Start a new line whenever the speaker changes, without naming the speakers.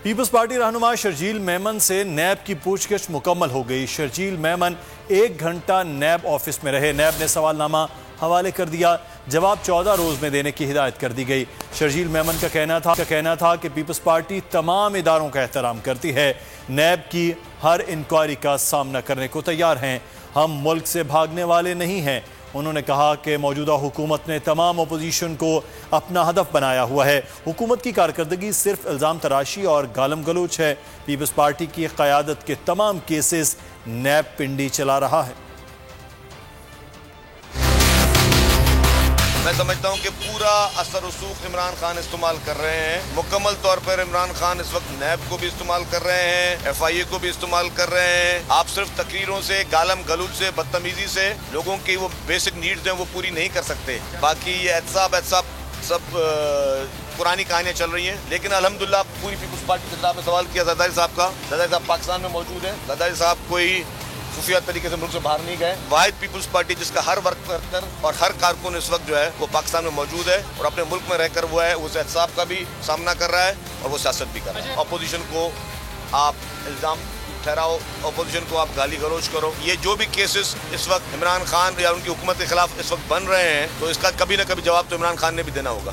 Peoples party رہنما شرجیل میمن سے NAB کی پوچھ گچھ مکمل ہو گئی۔ شرجیل میمن 1 گھنٹہ نیب آفس میں رہے۔ نیب نے سوال نامہ حوالے کر دیا، جواب 14 روز میں دینے کی ہدایت کر دی گئی۔ شرجیل میمن کا کہنا تھا کہ پیپلز پارٹی تمام اداروں کا احترام کرتی ہے، نیب کی ہر انکوائری کا سامنا کرنے کو تیار ہیں، ہم ملک سے بھاگنے والے نہیں ہیں۔ انہوں نے کہا کہ موجودہ حکومت نے تمام اپوزیشن کو اپنا ہدف بنایا ہوا ہے، حکومت کی کارکردگی صرف الزام تراشی اور گالم گلوچ ہے۔ پیپلز پارٹی کی قیادت کے تمام کیسز نیب پنڈی چلا رہا ہے۔
میں سمجھتا ہوں کہ پورا اثر رسوخ عمران خان استعمال کر رہے ہیں، مکمل طور پر عمران خان اس وقت نیب کو بھی استعمال کر رہے ہیں، ایف آئی اے کو بھی استعمال کر رہے ہیں۔ آپ صرف تقریروں سے، گالم گلوچ سے، بدتمیزی سے لوگوں کی وہ بیسک نیڈز ہیں وہ پوری نہیں کر سکتے۔ باقی یہ احتساب سب پرانی کہانیاں چل رہی ہیں، لیکن الحمدللہ پوری پیپلز پارٹی سے جناب نے سوال کیا زرداری صاحب کا، زرداری صاحب پاکستان میں موجود ہیں، زرداری صاحب کوئی خفیہ طریقے سے ملک سے باہر نہیں گئے۔ واحد پیپلز پارٹی جس کا ہر ورکر اور ہر کارکن اس وقت جو ہے وہ پاکستان میں موجود ہے اور اپنے ملک میں رہ کر وہ ہے اس احتساب کا بھی سامنا کر رہا ہے اور وہ سیاست بھی کر رہا ہے۔ اپوزیشن کو آپ الزام ٹھہراؤ، اپوزیشن کو آپ گالی گلوچ کرو، یہ جو بھی کیسز اس وقت عمران خان یا ان کی حکومت کے خلاف اس وقت بن رہے ہیں تو اس کا کبھی نہ کبھی جواب تو عمران خان نے بھی دینا ہوگا۔